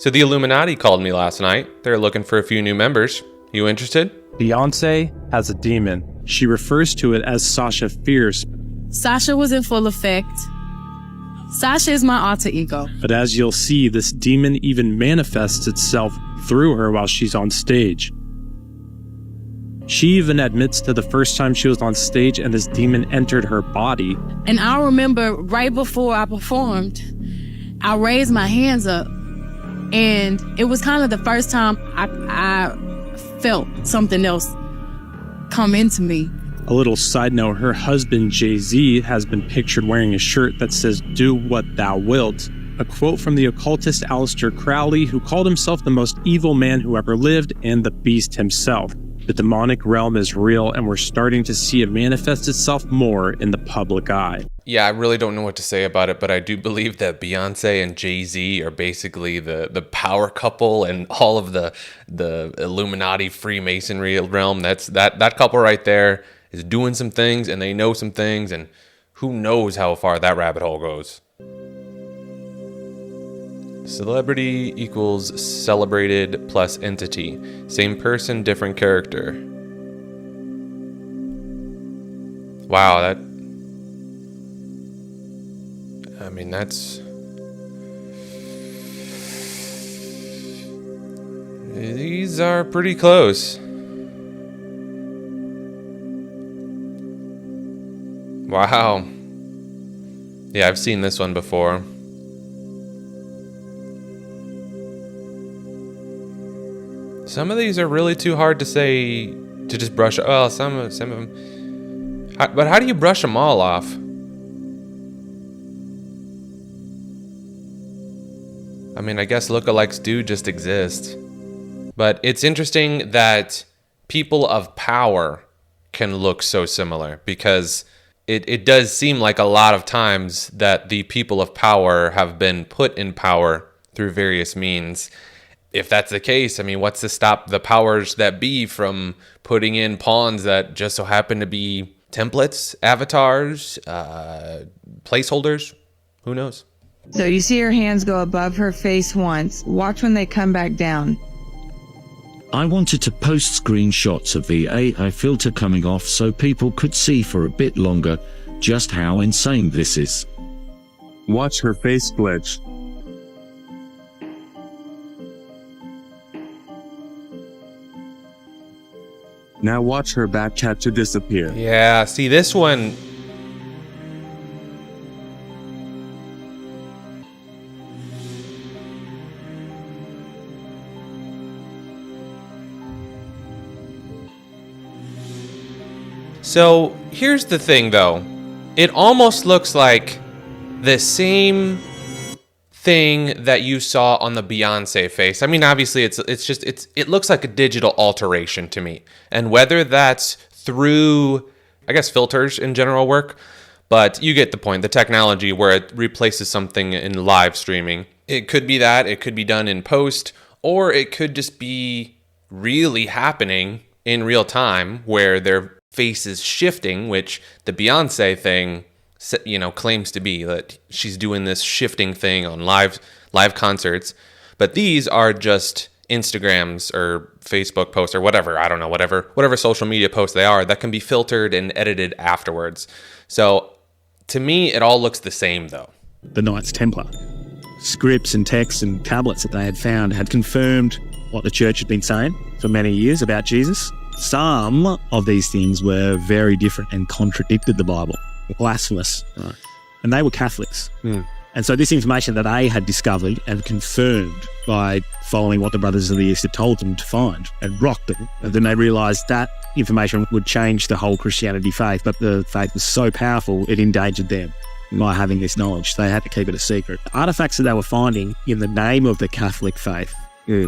So the Illuminati called me last night. They're looking for a few new members. You interested? Beyonce has a demon. She refers to it as Sasha Fierce. Sasha was in full effect. Sasha is my alter ego. But as you'll see, this demon even manifests itself through her while she's on stage. She even admits to the first time she was on stage and this demon entered her body. And I remember right before I performed, I raised my hands up, and it was kind of the first time I felt something else come into me. A little side note, her husband Jay-Z has been pictured wearing a shirt that says, "Do what thou wilt." A quote from the occultist Aleister Crowley, who called himself the most evil man who ever lived and the beast himself. The demonic realm is real, and we're starting to see it manifest itself more in the public eye. Yeah, I really don't know what to say about it, but I do believe that Beyonce and Jay-Z are basically the power couple and all of the Illuminati Freemasonry realm. That couple right there is doing some things, and they know some things, and who knows how far that rabbit hole goes. Celebrity equals celebrated plus entity. Same person, different character. Wow, these are pretty close. Wow. Yeah, I've seen this one before. Some of these are really too hard to say, to just brush. Well, some of them. But how do you brush them all off? I mean, I guess lookalikes do just exist. But it's interesting that people of power can look so similar, because it does seem like a lot of times that the people of power have been put in power through various means. If that's the case, I mean, what's to stop the powers that be from putting in pawns that just so happen to be templates, avatars, placeholders? Who knows? So you see her hands go above her face once. Watch when they come back down. I wanted to post screenshots of the AI filter coming off so people could see for a bit longer just how insane this is. Watch her face glitch. Now watch her back tattoo disappear. Yeah, see this one. So here's the thing though. It almost looks like the same thing that you saw on the Beyonce face. I mean, obviously it looks like a digital alteration to me. And whether that's through, I guess, filters in general work, but you get the point, the technology where it replaces something in live streaming. It could be that, it could be done in post, or it could just be really happening in real time where their face is shifting, which the Beyonce thing, you know, claims to be, that she's doing this shifting thing on live concerts. But these are just Instagrams or Facebook posts or whatever, I don't know, whatever social media posts they are that can be filtered and edited afterwards. So to me, it all looks the same though. The Knights Templar. Scripts and texts and tablets that they had found had confirmed what the church had been saying for many years about Jesus. Some of these things were very different and contradicted the Bible. Blasphemous. Right. And they were Catholics. And so this information that they had discovered and confirmed by following what the Brothers of the East had told them to find and rocked them. And then they realised that information would change the whole Christianity faith, but the faith was so powerful it endangered them by having this knowledge. They had to keep it a secret. Artifacts that they were finding in the name of the Catholic faith, they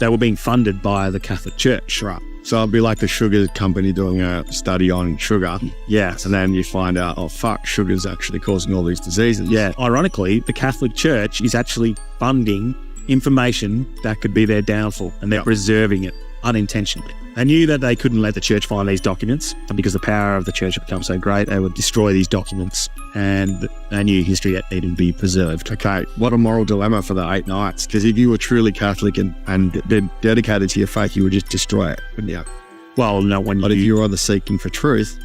were being funded by the Catholic Church. Right. So it'd be like the sugar company doing a study on sugar. Yeah. And then you find out, oh fuck, sugar's actually causing all these diseases. Yeah. Ironically, the Catholic Church is actually funding information that could be their downfall, and they're preserving it unintentionally. They knew that they couldn't let the church find these documents, and because the power of the church had become so great, they would destroy these documents, and they knew history that needed to be preserved. Okay, what a moral dilemma for the 8 Knights, because if you were truly Catholic and dedicated to your faith, you would just destroy it, wouldn't you? Well, no, But if you were either seeking for truth...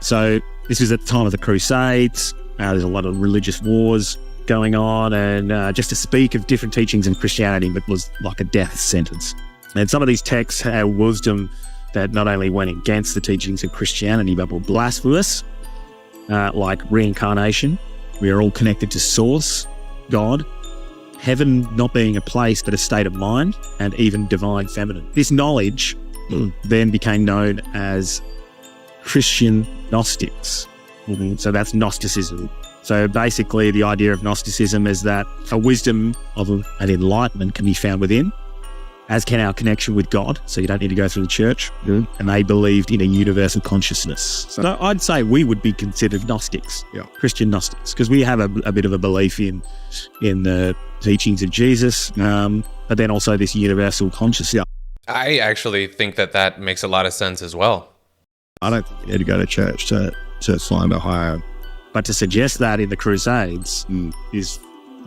So this was at the time of the Crusades. There's a lot of religious wars going on, and just to speak of different teachings in Christianity, it was like a death sentence. And some of these texts had wisdom that not only went against the teachings of Christianity, but were blasphemous, like reincarnation. We are all connected to Source, God, heaven not being a place but a state of mind, and even divine feminine. This knowledge then became known as Christian Gnostics. So that's Gnosticism. So basically the idea of Gnosticism is that a wisdom of an enlightenment can be found within, as can our connection with God, so you don't need to go through the church. And they believed in a universal consciousness. So I'd say we would be considered Gnostics, Christian Gnostics, because we have a bit of a belief in the teachings of Jesus, but then also this universal consciousness. I actually think that makes a lot of sense as well. I don't think you had to go to church to find a higher... But to suggest that in the Crusades is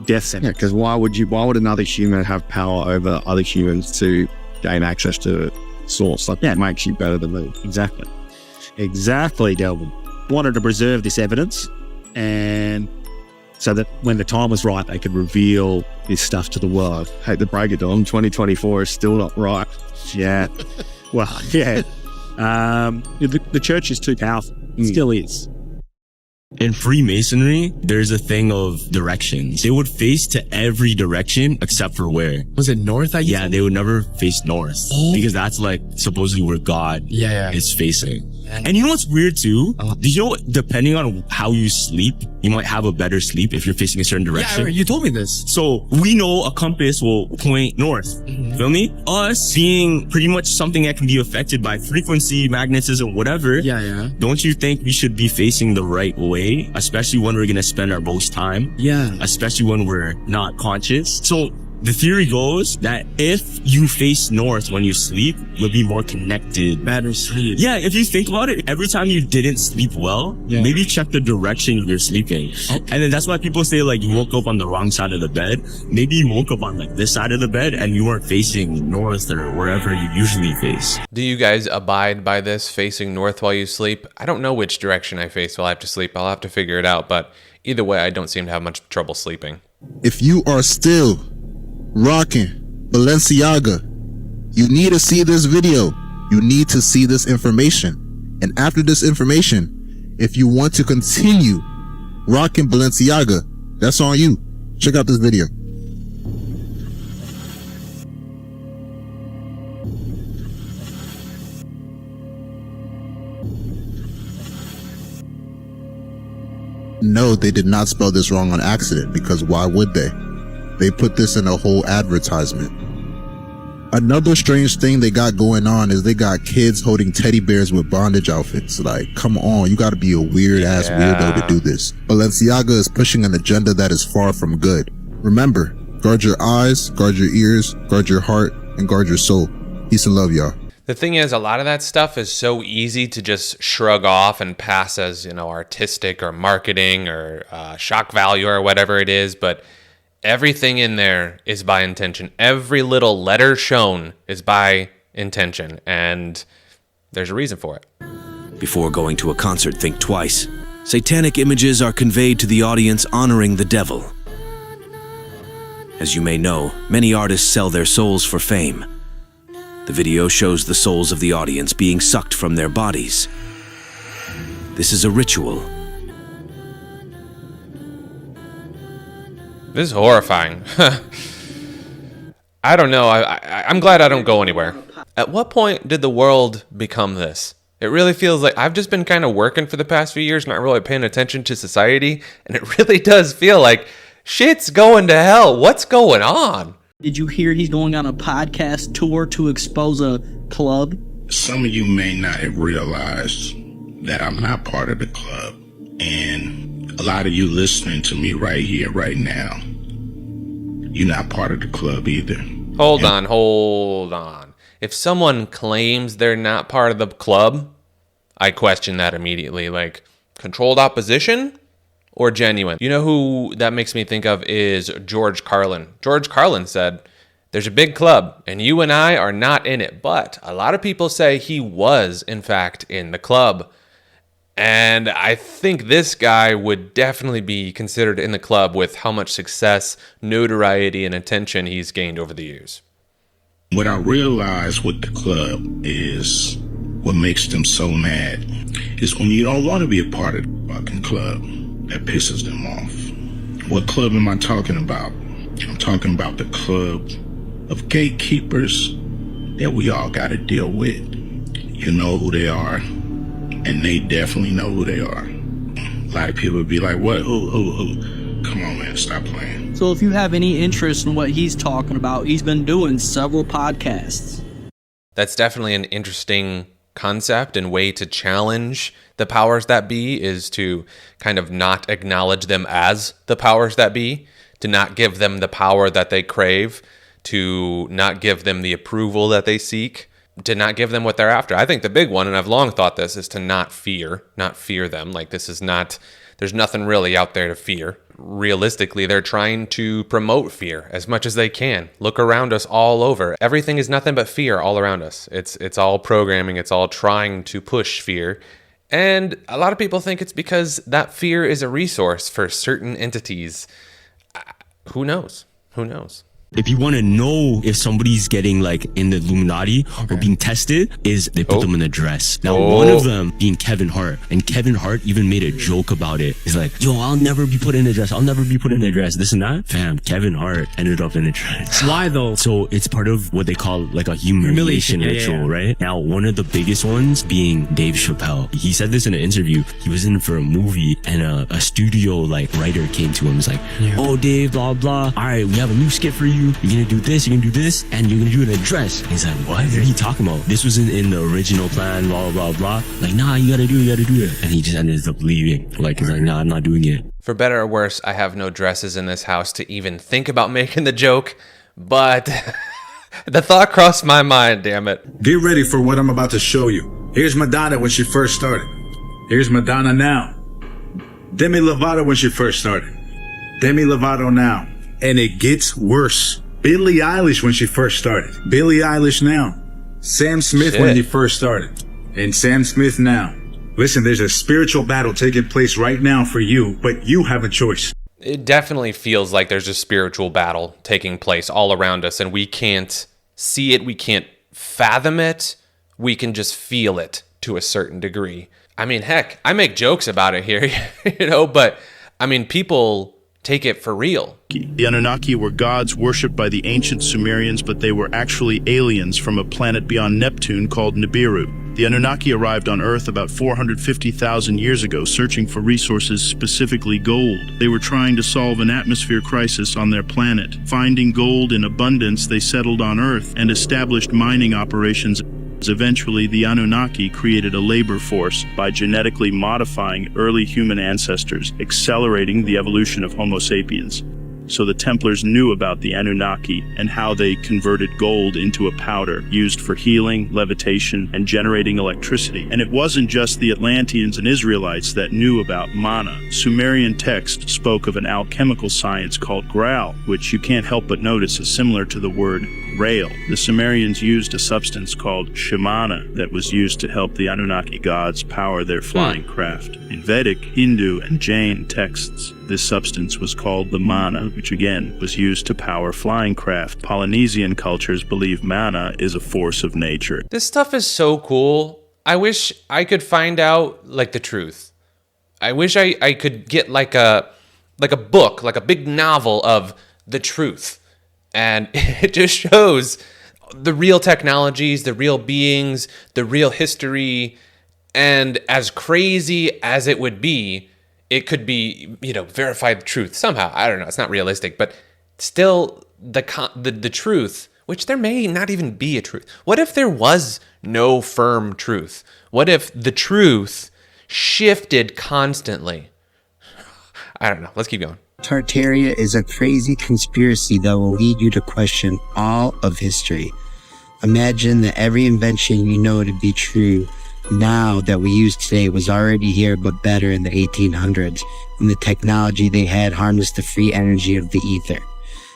death sentence. Yeah, because why would another human have power over other humans to gain access to Source? Like, that makes you better than me. Exactly, Delvin. Wanted to preserve this evidence, and so that when the time was right, they could reveal this stuff to the world. Hate to break it on, 2024 is still not right. Yeah. Well, yeah. The church is too powerful. It still is. In Freemasonry, there's a thing of directions. They would face to every direction except for where. Was it north? Yeah, they would never face north because that's like supposedly where God is facing. And you know what's weird too? Did you know, depending on how you sleep, you might have a better sleep if you're facing a certain direction. Yeah, you told me this. So we know a compass will point north. Feel me? Us being pretty much something that can be affected by frequency, magnetism, whatever. Yeah. Don't you think we should be facing the right way? Especially when we're going to spend our most time. Yeah. Especially when we're not conscious. So the theory goes that if you face north when you sleep, you'll be more connected. Better sleep. Yeah, if you think about it, every time you didn't sleep well, maybe check the direction you're sleeping. Okay. And then that's why people say like you woke up on the wrong side of the bed. Maybe you woke up on like this side of the bed and you weren't facing north or wherever you usually face. Do you guys abide by this, facing north while you sleep? I don't know which direction I face while I have to sleep. I'll have to figure it out, but either way, I don't seem to have much trouble sleeping. If you are still rocking Balenciaga, you need to see this video. You need to see this information. And after this information, if you want to continue rocking Balenciaga, that's on you. Check out this video. No, they did not spell this wrong on accident, because why would they? They put this in a whole advertisement. Another strange thing they got going on is they got kids holding teddy bears with bondage outfits. Like, come on, you gotta be a weird ass weirdo to do this. Balenciaga is pushing an agenda that is far from good. Remember, guard your eyes, guard your ears, guard your heart, and guard your soul. Peace and love, y'all. The thing is, a lot of that stuff is so easy to just shrug off and pass as, you know, artistic or marketing or shock value or whatever it is, but everything in there is by intention. Every little letter shown is by intention, and there's a reason for it. Before going to a concert, think twice. Satanic images are conveyed to the audience honoring the devil. As you may know, many artists sell their souls for fame. The video shows the souls of the audience being sucked from their bodies. This is a ritual. This is horrifying. I don't know. I'm glad I don't go anywhere. At what point did the world become this? It really feels like I've just been kind of working for the past few years, not really paying attention to society, and it really does feel like shit's going to hell. What's going on? Did you hear he's going on a podcast tour to expose a club? Some of you may not have realized that I'm not part of the club. And a lot of you listening to me right here, right now, you're not part of the club either. Hold on. If someone claims they're not part of the club, I question that immediately. Like, controlled opposition or genuine? You know who that makes me think of is George Carlin. George Carlin said, there's a big club and you and I are not in it. But a lot of people say he was, in fact, in the club. And I think this guy would definitely be considered in the club with how much success, notoriety, and attention he's gained over the years. What I realized with the club is what makes them so mad is when you don't want to be a part of the fucking club, that pisses them off. What club am I talking about? I'm talking about the club of gatekeepers that we all got to deal with. You know who they are, and they definitely know who they are. A lot of people would be like, what? Who? Come on, man, stop playing. So if you have any interest in what he's talking about, he's been doing several podcasts. That's definitely an interesting concept and way to challenge the powers that be, is to kind of not acknowledge them as the powers that be, to not give them the power that they crave, to not give them the approval that they seek, to not give them what they're after. I think the big one, and I've long thought this, is to not fear them. Like, this is not, there's nothing really out there to fear. Realistically, they're trying to promote fear as much as they can. Look around us all over. Everything is nothing but fear all around us. It's all programming. It's all trying to push fear. And a lot of people think it's because that fear is a resource for certain entities. Who knows? Who knows? If you want to know if somebody's getting like in the Illuminati or being tested, is they put them in a dress. Now, one of them being Kevin Hart, and Kevin Hart even made a joke about it. He's like, yo, I'll never be put in a dress. I'll never be put in a dress. This and that. Fam, Kevin Hart ended up in a dress. Why though? So it's part of what they call like a humiliation ritual, right? Now, one of the biggest ones being Dave Chappelle. He said this in an interview. He was in for a movie, and a studio like writer came to him. He's like, oh, Dave, blah, blah. All right, we have a new skit for you. You're gonna do this, you're gonna do this, and you're gonna do it in a dress. And he's like, what are you talking about? This was in the original plan, blah, blah, blah. Like, nah, you gotta do it. And he just ended up leaving. Like, he's like, nah, I'm not doing it. For better or worse, I have no dresses in this house to even think about making the joke, but the thought crossed my mind, damn it. Get ready for what I'm about to show you. Here's Madonna when she first started. Here's Madonna now. Demi Lovato when she first started. Demi Lovato now. And it gets worse. Billie Eilish when she first started. Billie Eilish now. Sam Smith when he first started. And Sam Smith now. Listen, there's a spiritual battle taking place right now for you, but you have a choice. It definitely feels like there's a spiritual battle taking place all around us, and we can't see it, we can't fathom it, we can just feel it to a certain degree. I mean, heck, I make jokes about it here, but I mean, people take it for real. The Anunnaki were gods worshipped by the ancient Sumerians, but they were actually aliens from a planet beyond Neptune called Nibiru. The Anunnaki arrived on Earth about 450,000 years ago, searching for resources, specifically gold. They were trying to solve an atmosphere crisis on their planet. Finding gold in abundance, they settled on Earth and established mining operations. Eventually, the Anunnaki created a labor force by genetically modifying early human ancestors, accelerating the evolution of Homo sapiens. So the Templars knew about the Anunnaki and how they converted gold into a powder used for healing, levitation, and generating electricity. And it wasn't just the Atlanteans and Israelites that knew about mana. Sumerian text spoke of an alchemical science called Graal, which you can't help but notice is similar to the word rail. The Sumerians used a substance called Shimana that was used to help the Anunnaki gods power their flying craft. In Vedic, Hindu, and Jain texts, this substance was called the mana, which again was used to power flying craft. Polynesian cultures believe mana is a force of nature. This stuff is so cool. I wish I could find out like the truth. I wish I could get like a book, like a big novel of the truth. And it just shows the real technologies, the real beings, the real history. And as crazy as it would be, it could be, verified truth somehow. I don't know. It's not realistic, but still the truth, which there may not even be a truth. What if there was no firm truth? What if the truth shifted constantly? I don't know. Let's keep going. Tartaria is a crazy conspiracy that will lead you to question all of history. Imagine that every invention you know to be true now that we use today was already here but better in the 1800s, when the technology they had harnessed the free energy of the ether.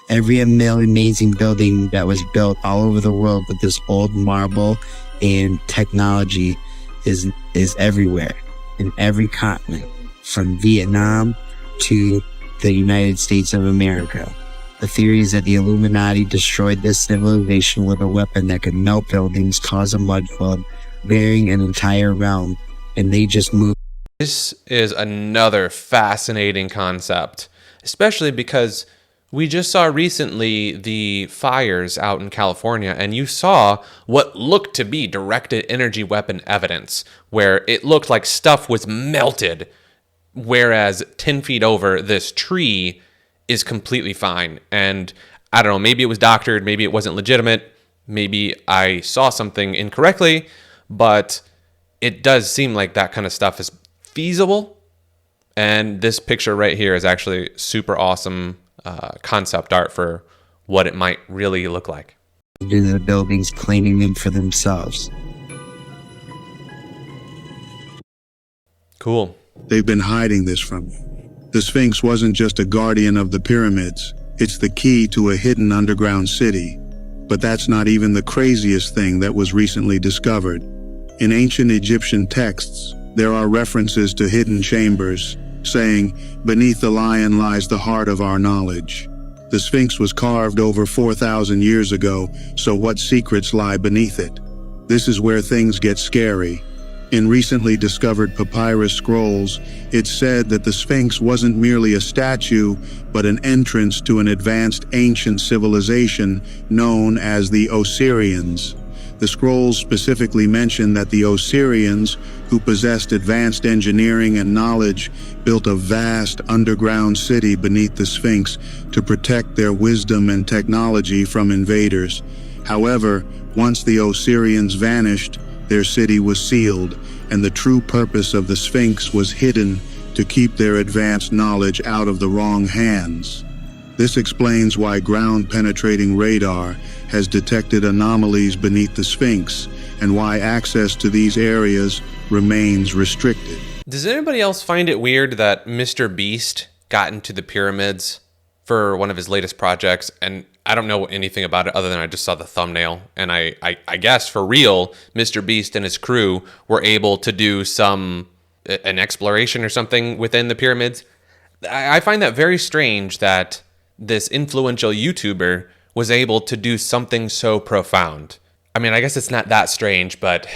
Every amazing building that was built all over the world with this old marble and technology is everywhere, in every continent, from Vietnam to the United States of America. The theory is that the Illuminati destroyed this civilization with a weapon that could melt buildings, cause a mud flood, burying an entire realm, and they just moved. This is another fascinating concept, especially because we just saw recently the fires out in California, and you saw what looked to be directed energy weapon evidence, where it looked like stuff was melted, whereas 10 feet over, this tree is completely fine. And I don't know, maybe it was doctored, maybe it wasn't legitimate, maybe I saw something incorrectly, but it does seem like that kind of stuff is feasible. And this picture right here is actually super awesome concept art for what it might really look like. Into the buildings, claiming them for themselves. Cool. They've been hiding this from you. The Sphinx wasn't just a guardian of the pyramids, it's the key to a hidden underground city. But that's not even the craziest thing that was recently discovered. In ancient Egyptian texts, there are references to hidden chambers, saying, "Beneath the lion lies the heart of our knowledge." The Sphinx was carved over 4,000 years ago, so what secrets lie beneath it? This is where things get scary. In recently discovered papyrus scrolls, it's said that the Sphinx wasn't merely a statue, but an entrance to an advanced ancient civilization known as the Osirians. The scrolls specifically mention that the Osirians, who possessed advanced engineering and knowledge, built a vast underground city beneath the Sphinx to protect their wisdom and technology from invaders. However, once the Osirians vanished, their city was sealed, and the true purpose of the Sphinx was hidden to keep their advanced knowledge out of the wrong hands. This explains why ground-penetrating radar has detected anomalies beneath the Sphinx, and why access to these areas remains restricted. Does anybody else find it weird that Mr. Beast got into the pyramids for one of his latest projects? And I don't know anything about it other than I just saw the thumbnail. And I guess for real, Mr. Beast and his crew were able to do an exploration or something within the pyramids. I find that very strange that this influential YouTuber was able to do something so profound. I mean, I guess it's not that strange, but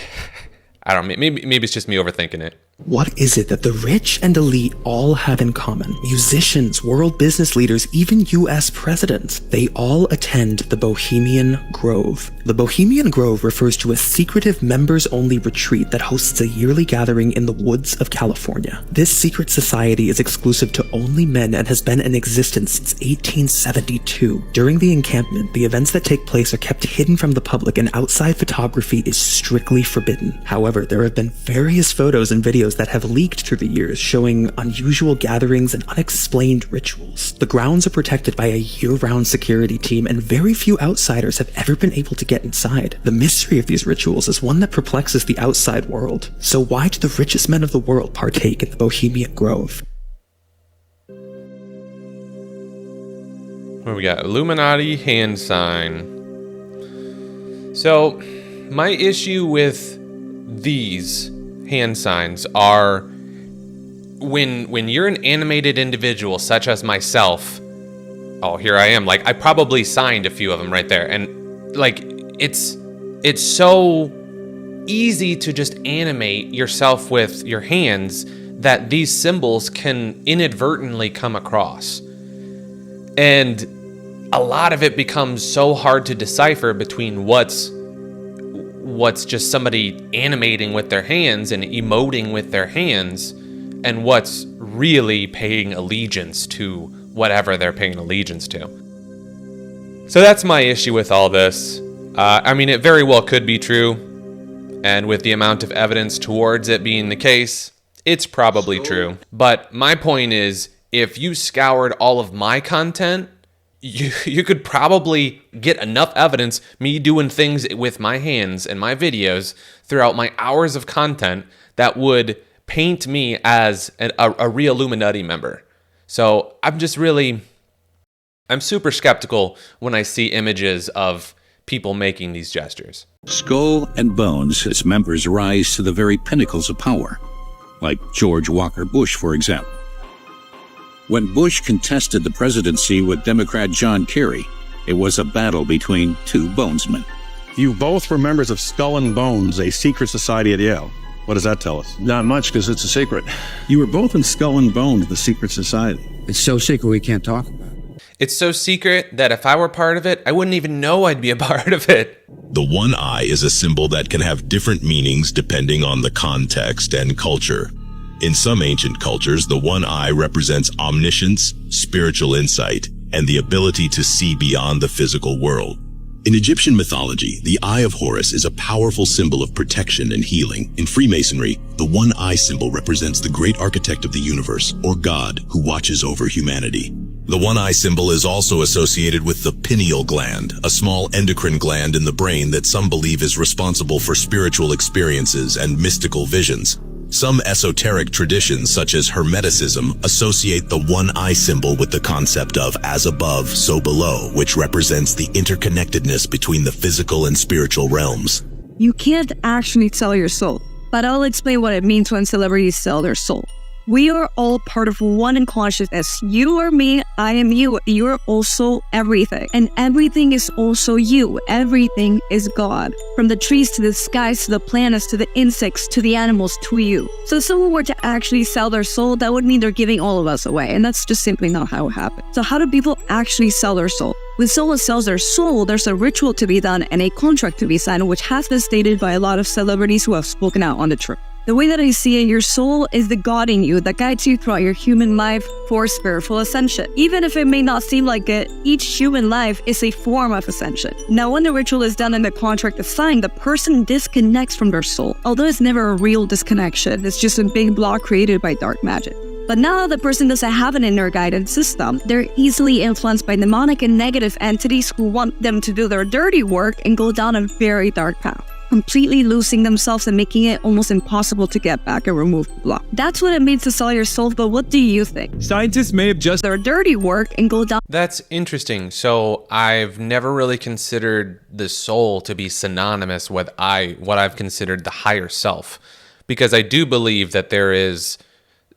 I don't know, maybe it's just me overthinking it. What is it that the rich and elite all have in common? Musicians, world business leaders, even US presidents. They all attend the Bohemian Grove. The Bohemian Grove refers to a secretive members-only retreat that hosts a yearly gathering in the woods of California. This secret society is exclusive to only men and has been in existence since 1872. During the encampment, the events that take place are kept hidden from the public, and outside photography is strictly forbidden. However, there have been various photos and videos that have leaked through the years showing unusual gatherings and unexplained rituals. The grounds are protected by a year-round security team, and very few outsiders have ever been able to get inside. The mystery of these rituals is one that perplexes the outside world. So why do the richest men of the world partake in the Bohemian Grove? What do we got? Illuminati hand sign. So, my issue with these hand signs are when you're an animated individual such as myself. Oh, here I am. Like, I probably signed a few of them right there, and like it's so easy to just animate yourself with your hands that these symbols can inadvertently come across, and a lot of it becomes so hard to decipher between what's just somebody animating with their hands and emoting with their hands and what's really paying allegiance to whatever they're paying allegiance to. So that's my issue with all this. I mean, it very well could be true, and with the amount of evidence towards it being the case, it's probably true. But my point is, if you scoured all of my content, you could probably get enough evidence, me doing things with my hands and my videos throughout my hours of content, that would paint me as a real Illuminati member. So I'm super skeptical when I see images of people making these gestures. Skull and Bones, its members rise to the very pinnacles of power, like George Walker Bush, for example. When Bush contested the presidency with Democrat John Kerry, it was a battle between two bonesmen. You both were members of Skull and Bones, a secret society at Yale. What does that tell us? Not much, because it's a secret. You were both in Skull and Bones, the secret society. It's so secret we can't talk about it. It's so secret that if I were part of it, I wouldn't even know I'd be a part of it. The one eye is a symbol that can have different meanings depending on the context and culture. In some ancient cultures, the one eye represents omniscience, spiritual insight, and the ability to see beyond the physical world. In Egyptian mythology, the Eye of Horus is a powerful symbol of protection and healing. In Freemasonry, the one eye symbol represents the great architect of the universe, or God, who watches over humanity. The one eye symbol is also associated with the pineal gland, a small endocrine gland in the brain that some believe is responsible for spiritual experiences and mystical visions. Some esoteric traditions, such as Hermeticism, associate the one eye symbol with the concept of as above, so below, which represents the interconnectedness between the physical and spiritual realms. You can't actually sell your soul, but I'll explain what it means when celebrities sell their soul. We are all part of one in consciousness. You are me, I am you. You are also everything. And everything is also you. Everything is God. From the trees to the skies to the planets to the insects to the animals to you. So if someone were to actually sell their soul, that would mean they're giving all of us away. And that's just simply not how it happens. So how do people actually sell their soul? When someone sells their soul, there's a ritual to be done and a contract to be signed, which has been stated by a lot of celebrities who have spoken out on the truth. The way that I see it, your soul is the God in you that guides you throughout your human life for spiritual ascension. Even if it may not seem like it, each human life is a form of ascension. Now, when the ritual is done and the contract is signed, the person disconnects from their soul. Although it's never a real disconnection, it's just a big block created by dark magic. But now the person doesn't have an inner guidance system. They're easily influenced by demonic and negative entities who want them to do their dirty work and go down a very dark path, completely losing themselves and making it almost impossible to get back and remove the block. That's what it means to sell your soul, but what do you think? Scientists may have just their dirty work and go down. That's interesting. So I've never really considered the soul to be synonymous with what I've considered the higher self, because I do believe that there is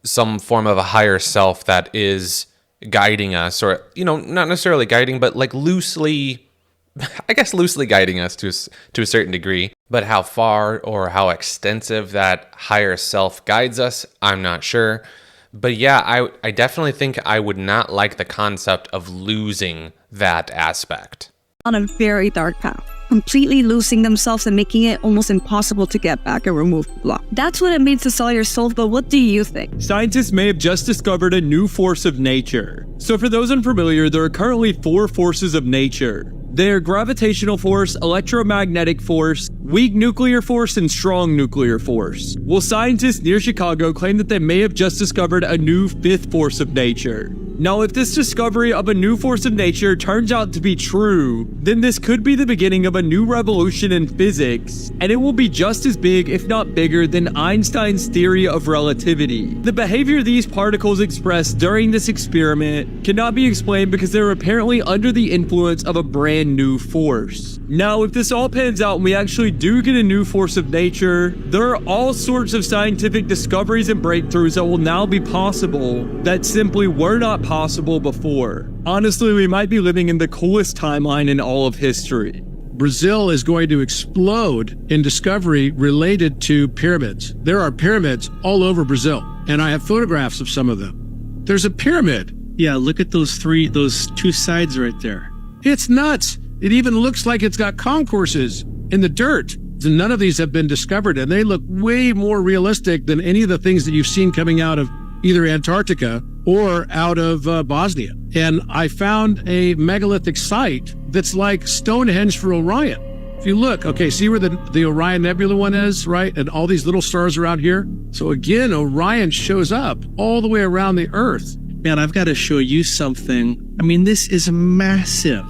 some form of a higher self that is guiding us, or, not necessarily guiding, but like loosely guiding us to a certain degree. But how far or how extensive that higher self guides us, I'm not sure. But yeah, I definitely think I would not like the concept of losing that aspect. On a very dark path, completely losing themselves and making it almost impossible to get back and remove the block. That's what it means to sell your soul, but what do you think? Scientists may have just discovered a new force of nature. So for those unfamiliar, there are currently 4 forces of nature. They're gravitational force, electromagnetic force, weak nuclear force, and strong nuclear force. Well, scientists near Chicago claim that they may have just discovered a new 5th force of nature. Now, if this discovery of a new force of nature turns out to be true, then this could be the beginning of a new revolution in physics, and it will be just as big, if not bigger, than Einstein's theory of relativity. The behavior these particles express during this experiment cannot be explained because they're apparently under the influence of a brand new force. Now, if this all pans out and we actually do get a new force of nature, there are all sorts of scientific discoveries and breakthroughs that will now be possible that simply were not possible before. Honestly, we might be living in the coolest timeline in all of history. Brazil is going to explode in discovery related to pyramids. There are pyramids all over Brazil, and I have photographs of some of them. There's a pyramid. Yeah, look at those 2 sides right there. It's nuts. It even looks like it's got concourses in the dirt. None of these have been discovered, and they look way more realistic than any of the things that you've seen coming out of either Antarctica or out of Bosnia. And I found a megalithic site that's like Stonehenge for Orion. If you look, okay, see where the Orion Nebula one is, right? And all these little stars around here. So again, Orion shows up all the way around the Earth. Man, I've got to show you something. I mean, this is massive.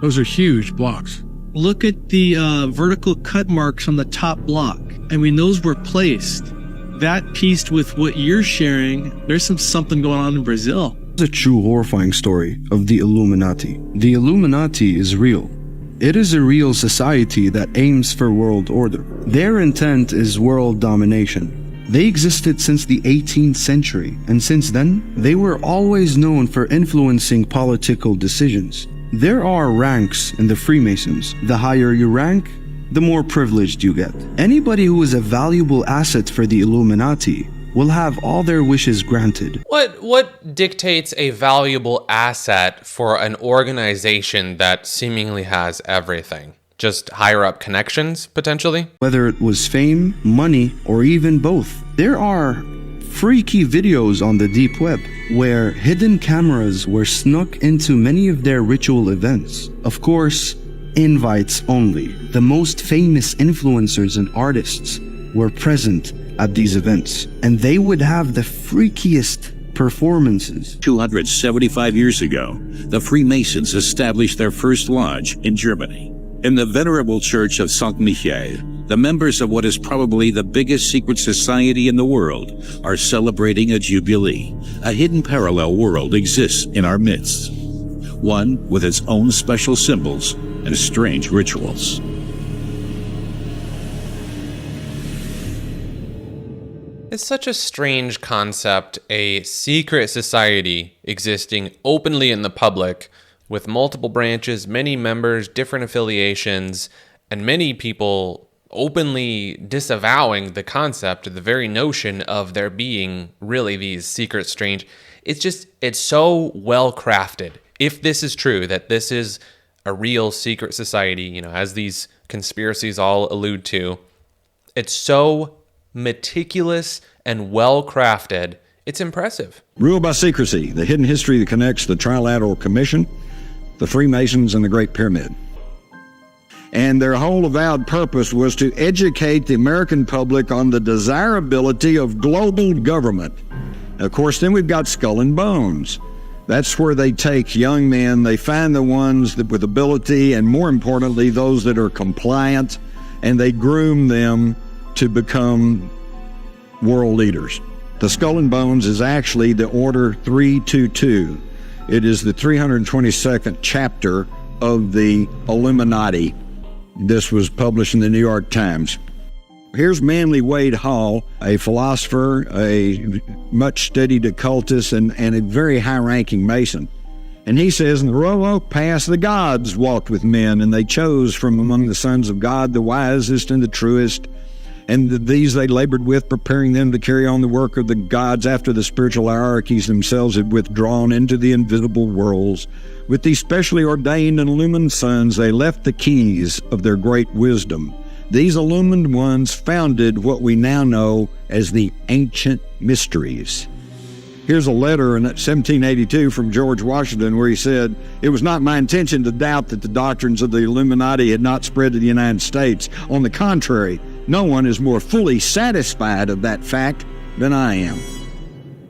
Those are huge blocks. Look at the vertical cut marks on the top block. I mean, those were placed. That pieced with what you're sharing, there's something going on in Brazil. It's a true horrifying story of the Illuminati. The Illuminati is real. It is a real society that aims for world order. Their intent is world domination. They existed since the 18th century, and since then, they were always known for influencing political decisions. There are ranks in the Freemasons. The higher you rank, the more privileged you get. Anybody who is a valuable asset for the Illuminati will have all their wishes granted. What dictates a valuable asset for an organization that seemingly has everything? Just higher up connections, potentially? Whether it was fame, money, or even both. There are freaky videos on the deep web where hidden cameras were snuck into many of their ritual events. Of course, invites only. The most famous influencers and artists were present at these events, and they would have the freakiest performances. 275 years ago, the Freemasons established their first lodge in Germany. In the venerable church of St. Michael, the members of what is probably the biggest secret society in the world are celebrating a jubilee. A hidden parallel world exists in our midst, one with its own special symbols and strange rituals. It's such a strange concept, a secret society existing openly in the public with multiple branches, many members, different affiliations, and many people openly disavowing the concept, the very notion of there being really these secret strange. It's so well crafted. If this is true, that this is a real secret society, as these conspiracies all allude to, it's so meticulous and well crafted. It's impressive. Ruled by secrecy, the hidden history that connects the Trilateral Commission, the Freemasons, and the Great Pyramid. And their whole avowed purpose was to educate the American public on the desirability of global government. Of course, then we've got Skull and Bones. That's where they take young men, they find the ones that with ability, and more importantly, those that are compliant, and they groom them to become world leaders. The Skull and Bones is actually the Order 322. It is the 322nd chapter of the Illuminati. This was published in the New York Times. Here's Manly Wade Hall, a philosopher, a much-studied occultist, and a very high-ranking Mason. And he says, in the Roanoke Pass, the gods walked with men, and they chose from among the sons of God the wisest and the truest. And these they labored with, preparing them to carry on the work of the gods after the spiritual hierarchies themselves had withdrawn into the invisible worlds. With these specially ordained and illumined sons, they left the keys of their great wisdom. These illumined ones founded what we now know as the ancient mysteries. Here's a letter in 1782 from George Washington where he said, "It was not my intention to doubt that the doctrines of the Illuminati had not spread to the United States. On the contrary, no one is more fully satisfied of that fact than I am."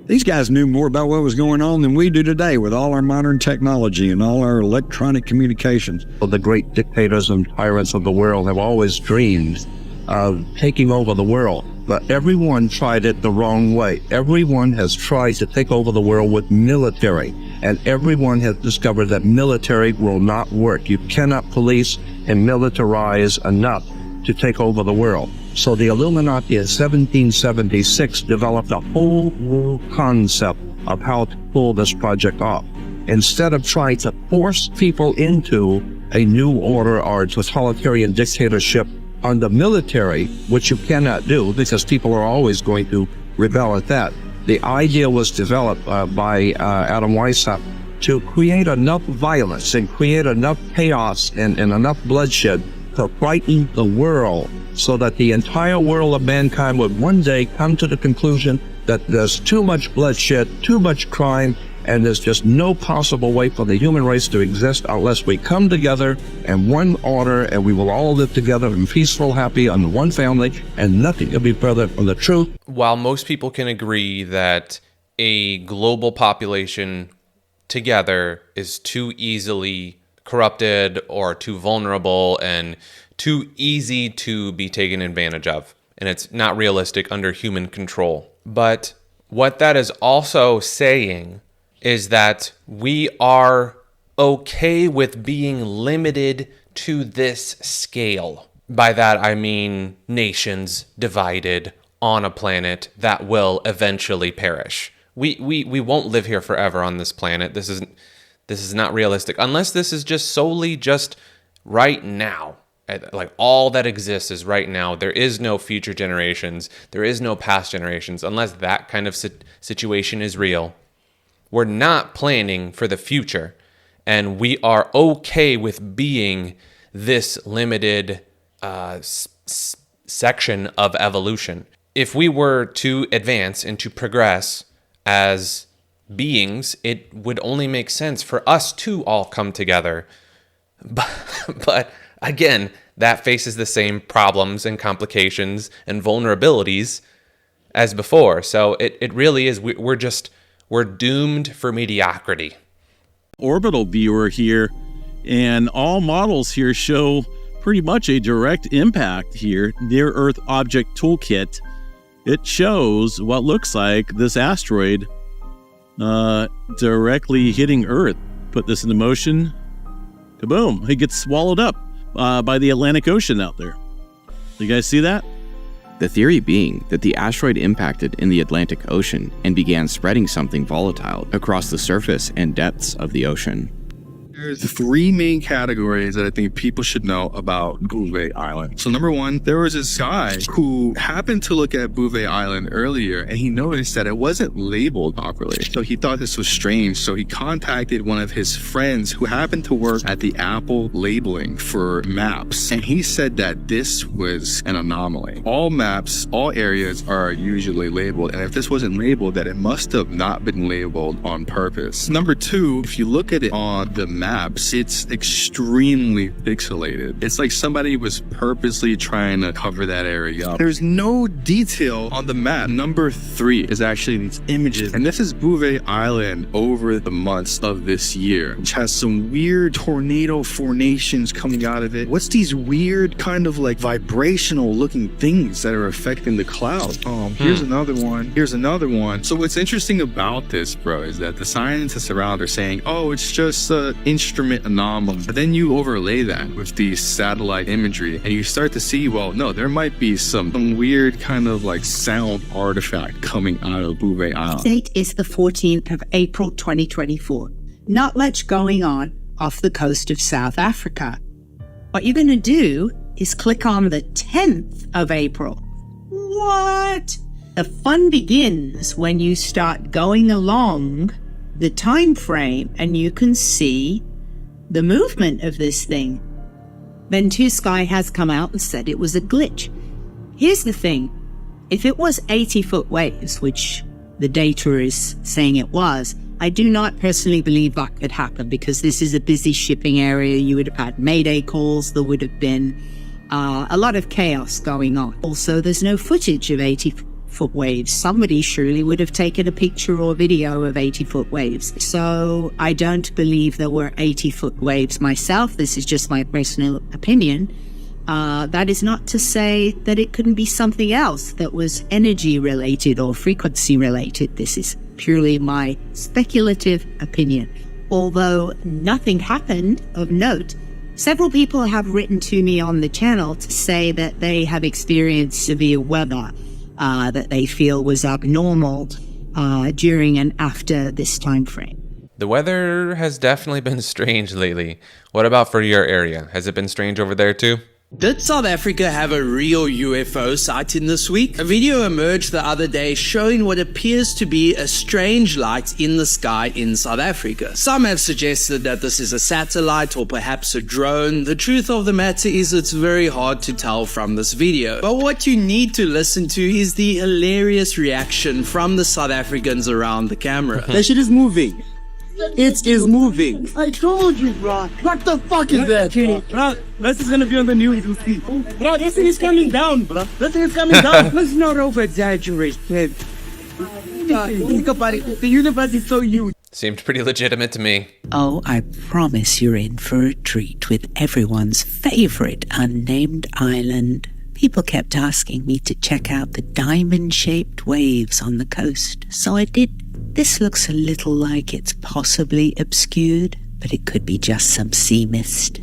These guys knew more about what was going on than we do today with all our modern technology and all our electronic communications. The great dictators and tyrants of the world have always dreamed of taking over the world, but everyone tried it the wrong way. Everyone has tried to take over the world with military, and everyone has discovered that military will not work. You cannot police and militarize enough to take over the world. So the Illuminati in 1776 developed a whole new concept of how to pull this project off. Instead of trying to force people into a new order or totalitarian dictatorship on the military, which you cannot do because people are always going to rebel at that, the idea was developed by Adam Weishaupt to create enough violence and create enough chaos and enough bloodshed to frighten the world so that the entire world of mankind would one day come to the conclusion that there's too much bloodshed, too much crime, and there's just no possible way for the human race to exist unless we come together in one order, and we will all live together in peaceful, happy, under one family, and nothing can be further from the truth. While most people can agree that a global population together is too easily corrupted or too vulnerable and too easy to be taken advantage of. And it's not realistic under human control. But what that is also saying is that we are okay with being limited to this scale. By that, I mean nations divided on a planet that will eventually perish. We won't live here forever on this planet. This is not realistic. Unless this is just solely just right now. Like all that exists is right now. There is no future generations. There is no past generations. Unless that kind of situation is real. We're not planning for the future. And we are okay with being this limited section of evolution. If we were to advance and to progress as beings, it would only make sense for us to all come together. But again, that faces the same problems and complications and vulnerabilities as before. So it really is, we're doomed for mediocrity. Orbital viewer here, and all models here show pretty much a direct impact here. Near Earth Object Toolkit, it shows what looks like this asteroid directly hitting Earth. Put this into motion, kaboom, it gets swallowed up by the Atlantic Ocean out there. You guys see that? The theory being that the asteroid impacted in the Atlantic Ocean and began spreading something volatile across the surface and depths of the ocean. There's three main categories that I think people should know about Bouvet Island. So number one, there was this guy who happened to look at Bouvet Island earlier, and he noticed that it wasn't labeled properly. So he thought this was strange. So he contacted one of his friends who happened to work at the Apple labeling for maps. And he said that this was an anomaly. All maps, all areas are usually labeled. And if this wasn't labeled, that it must have not been labeled on purpose. Number two, if you look at it on the maps, it's extremely pixelated. It's like somebody was purposely trying to cover that area up. There's no detail on the map. Number three is actually these images. And this is Bouvet Island over the months of this year, which has some weird tornado formations coming out of it. What's these weird kind of like vibrational looking things that are affecting the clouds? Here's another one. Here's another one. So what's interesting about this, bro, is that the scientists around are saying, oh, it's just instrument anomaly. But then you overlay that with the satellite imagery and you start to see, well, no, there might be some weird kind of like sound artifact coming out of Bouvet Island. Date is the 14th of April 2024. Not much going on off the coast of South Africa. What you're going to do is click on the 10th of April. What? The fun begins when you start going along the time frame and you can see the movement of this thing. Ventusky has come out and said it was a glitch. Here's the thing. If it was 80-foot waves, which the data is saying it was, I do not personally believe that could happen because this is a busy shipping area. You would have had mayday calls. There would have been a lot of chaos going on. Also, there's no footage of 80-foot waves. Somebody surely would have taken a picture or video of 80-foot waves. So I don't believe there were 80-foot waves myself. This is just my personal opinion. That is not to say that it couldn't be something else that was energy related or frequency related. This is purely my speculative opinion. Although nothing happened of note, several people have written to me on the channel to say that they have experienced severe weather that they feel was abnormal during and after this time frame. The weather has definitely been strange lately. What about for your area? Has it been strange over there too? Did South Africa have a real UFO sighting this week? A video emerged the other day showing what appears to be a strange light in the sky in South Africa. Some have suggested that this is a satellite or perhaps a drone. The truth of the matter is it's very hard to tell from this video. But what you need to listen to is the hilarious reaction from the South Africans around the camera. That shit is moving. It is moving. I told you, bro. What the fuck is that? Bro, this is gonna be on the news. Bro, this thing is coming down, bro. This thing is coming down. Let's not over-exaggerate, man. Think about it. The universe is so huge. Seemed pretty legitimate to me. Oh, I promise you're in for a treat with everyone's favorite unnamed island. People kept asking me to check out the diamond-shaped waves on the coast, so I did. This looks a little like it's possibly obscured, but it could be just some sea mist.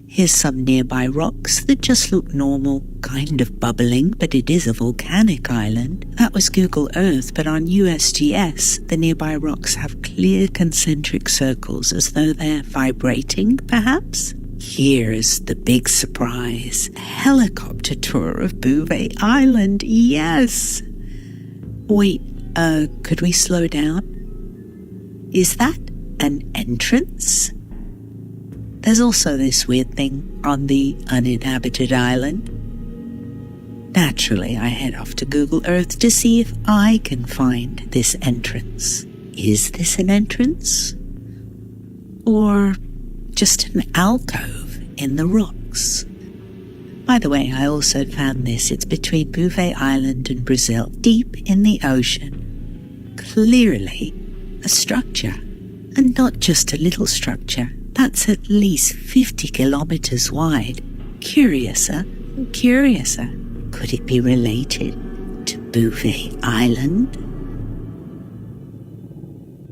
Here's some nearby rocks that just look normal, kind of bubbling, but it is a volcanic island. That was Google Earth, but on USGS, the nearby rocks have clear concentric circles as though they're vibrating, perhaps? Here's the big surprise. A helicopter tour of Bouvet Island, yes! Wait, could we slow down? Is that an entrance? There's also this weird thing on the uninhabited island. Naturally, I head off to Google Earth to see if I can find this entrance. Is this an entrance? Or just an alcove in the rocks? By the way, I also found this. It's between Bouvet Island and Brazil, deep in the ocean. Clearly a structure, and not just a little structure. That's at least 50 kilometers wide. Curiouser and curiouser. Could it be related to Bouvet Island?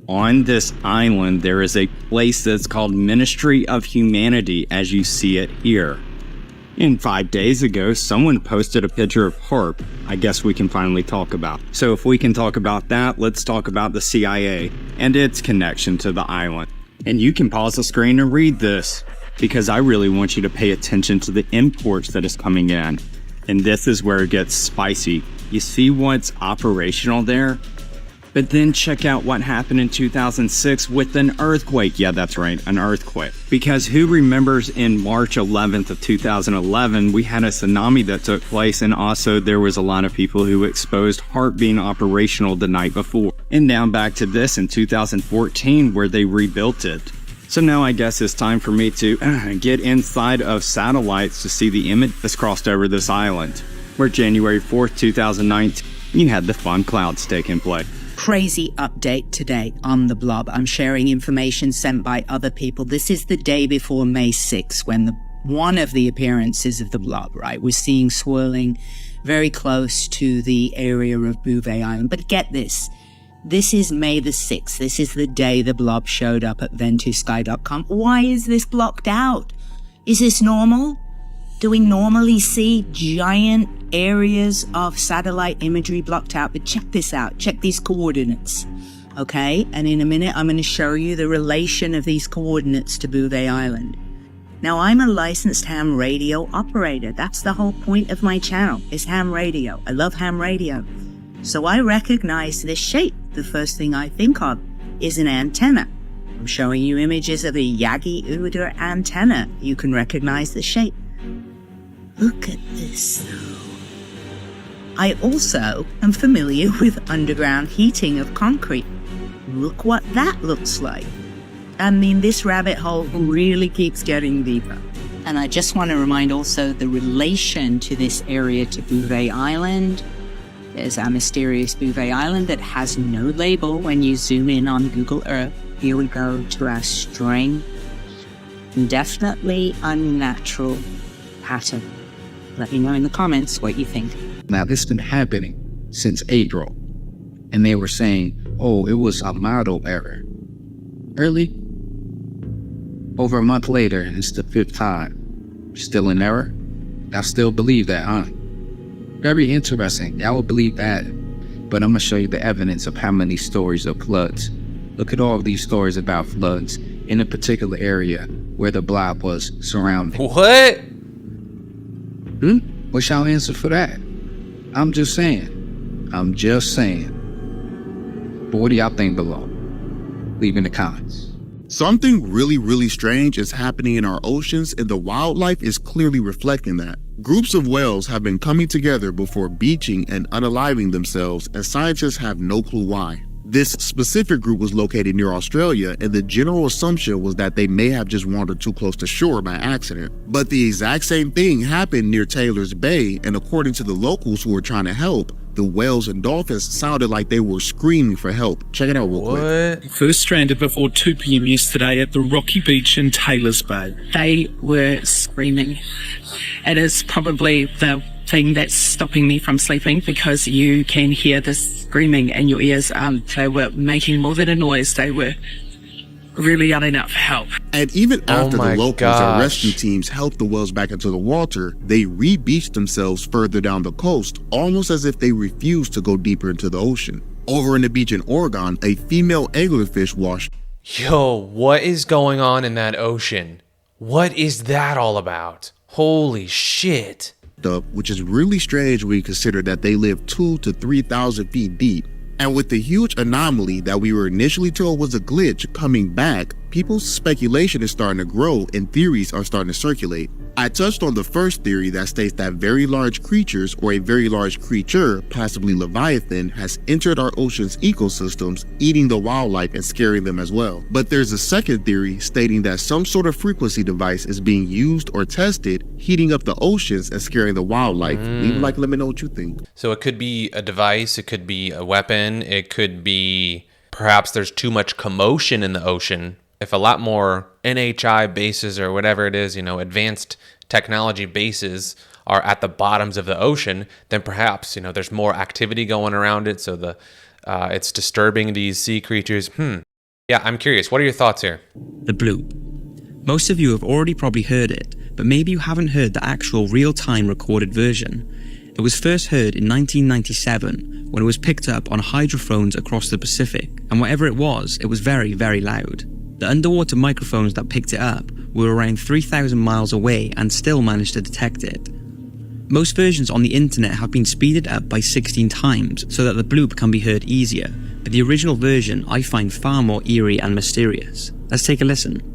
On this island, there is a place that's called Ministry of Humanity, as you see it here. And 5 days ago, someone posted a picture of HAARP. I guess we can finally talk about. So if we can talk about that, let's talk about the CIA and its connection to the island. And you can pause the screen and read this, because I really want you to pay attention to the imports that is coming in. And this is where it gets spicy. You see what's operational there? But then check out what happened in 2006 with an earthquake. Yeah, that's right, an earthquake. Because who remembers in March 11th of 2011, we had a tsunami that took place, and also there was a lot of people who exposed HAARP being operational the night before. And now back to this in 2014 where they rebuilt it. So now I guess it's time for me to get inside of satellites to see the image that's crossed over this island, where January 4th, 2019, you had the fun clouds taking place. Crazy update today on the blob. I'm sharing information sent by other people. This is the day before May 6th when one of the appearances of the blob, right? We're seeing swirling very close to the area of Bouvet Island. But get this. This is May the 6th. This is the day the blob showed up at ventusky.com. Why is this blocked out? Is this normal? Do we normally see giant areas of satellite imagery blocked out? But check this out. Check these coordinates. Okay? And in a minute, I'm going to show you the relation of these coordinates to Bouvet Island. Now, I'm a licensed ham radio operator. That's the whole point of my channel, is ham radio. I love ham radio. So I recognize this shape. The first thing I think of is an antenna. I'm showing you images of a Yagi-Uda antenna. You can recognize the shape. Look at this, though. I also am familiar with underground heating of concrete. Look what that looks like. I mean, this rabbit hole really keeps getting deeper. And I just want to remind also the relation to this area to Bouvet Island. There's a mysterious Bouvet Island that has no label when you zoom in on Google Earth. Here we go to our strange, definitely unnatural pattern. Let me know in the comments what you think. Now, this has been happening since April. And they were saying, oh, it was a model error. Early, over a month later, and it's the 5th time. Still in error? I still believe that, huh? Very interesting. I would believe that. But I'm going to show you the evidence of how many stories of floods. Look at all of these stories about floods in a particular area where the blob was surrounded. What? What's y'all answer for that? I'm just saying. But what do y'all think below? Leave in the comments. Something really, really strange is happening in our oceans, and the wildlife is clearly reflecting that. Groups of whales have been coming together before beaching and unaliving themselves, and scientists have no clue why. This specific group was located near Australia, and the general assumption was that they may have just wandered too close to shore by accident. But the exact same thing happened near Taylor's Bay, and according to the locals who were trying to help, The whales and dolphins sounded like they were screaming for help. Check it out real quick. First stranded before 2 p.m. yesterday at the rocky beach in Taylor's Bay. They were screaming. It is probably the thing that's stopping me from sleeping, because you can hear this screaming in your ears. They were making more than a noise. They were really yelling out for help. And even after the locals and rescue teams helped the whales back into the water, they re-beached themselves further down the coast, almost as if they refused to go deeper into the ocean. Over in the beach in Oregon, a female anglerfish washed. Yo, what is going on in that ocean? What is that all about? Holy shit. Up, which is really strange when you consider that they live 2,000 to 3,000 feet deep. And with the huge anomaly that we were initially told was a glitch coming back, people's speculation is starting to grow and theories are starting to circulate. I touched on the first theory that states that very large creatures or a very large creature, possibly Leviathan, has entered our ocean's ecosystems, eating the wildlife and scaring them as well. But there's a second theory stating that some sort of frequency device is being used or tested, heating up the oceans and scaring the wildlife. Leave a like, let me know what you think. So it could be a device, it could be a weapon, it could be perhaps there's too much commotion in the ocean. If a lot more NHI bases or whatever it is, advanced technology bases are at the bottoms of the ocean, then perhaps, there's more activity going around it. So it's disturbing these sea creatures. Yeah, I'm curious. What are your thoughts here? The bloop. Most of you have already probably heard it, but maybe you haven't heard the actual real-time recorded version. It was first heard in 1997 when it was picked up on hydrophones across the Pacific, and whatever it was very, very loud. The underwater microphones that picked it up were around 3,000 miles away and still managed to detect it. Most versions on the internet have been speeded up by 16 times so that the bloop can be heard easier, but the original version I find far more eerie and mysterious. Let's take a listen.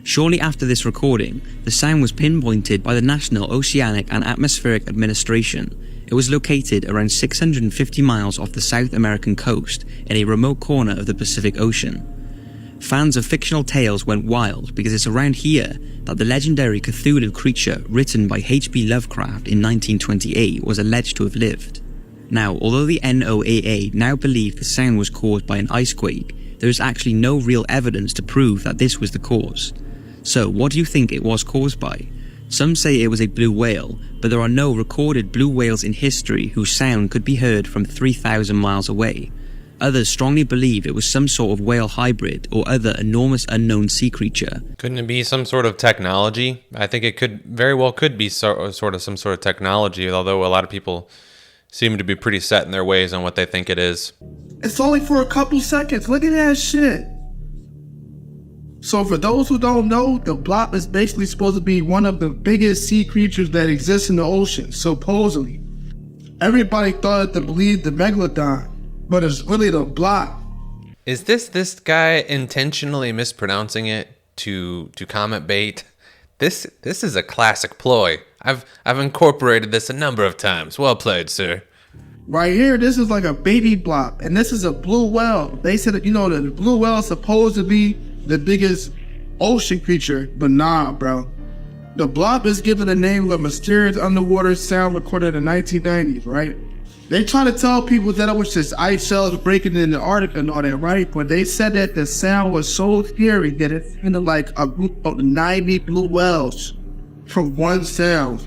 Shortly after this recording, the sound was pinpointed by the National Oceanic and Atmospheric Administration. It was located around 650 miles off the South American coast in a remote corner of the Pacific Ocean. Fans of fictional tales went wild because it's around here that the legendary Cthulhu creature written by H.P. Lovecraft in 1928 was alleged to have lived. Now, although the NOAA now believe the sound was caused by an icequake, there is actually no real evidence to prove that this was the cause. So, what do you think it was caused by? Some say it was a blue whale, but there are no recorded blue whales in history whose sound could be heard from 3,000 miles away. Others strongly believe it was some sort of whale hybrid or other enormous unknown sea creature. Couldn't it be some sort of technology? I think it very well could be sort of some sort of technology, although a lot of people seem to be pretty set in their ways on what they think it is. It's only for a couple seconds. Look at that shit. So for those who don't know, the blob is basically supposed to be one of the biggest sea creatures that exists in the ocean, supposedly. Everybody thought to believe the megalodon, but it's really the blob. Is this guy intentionally mispronouncing it to comment bait? This is a classic ploy. I've incorporated this a number of times. Well played, sir. Right here, this is like a baby blob, and this is a blue whale. They said that, the blue whale is supposed to be the biggest ocean creature, but nah, bro. The blob is given the name of a mysterious underwater sound recorded in the 1990s, right? They try to tell people that it was just ice shells breaking in the Arctic and all that, right? But they said that the sound was so scary that it sounded like a group of 90 blue whales from one sound.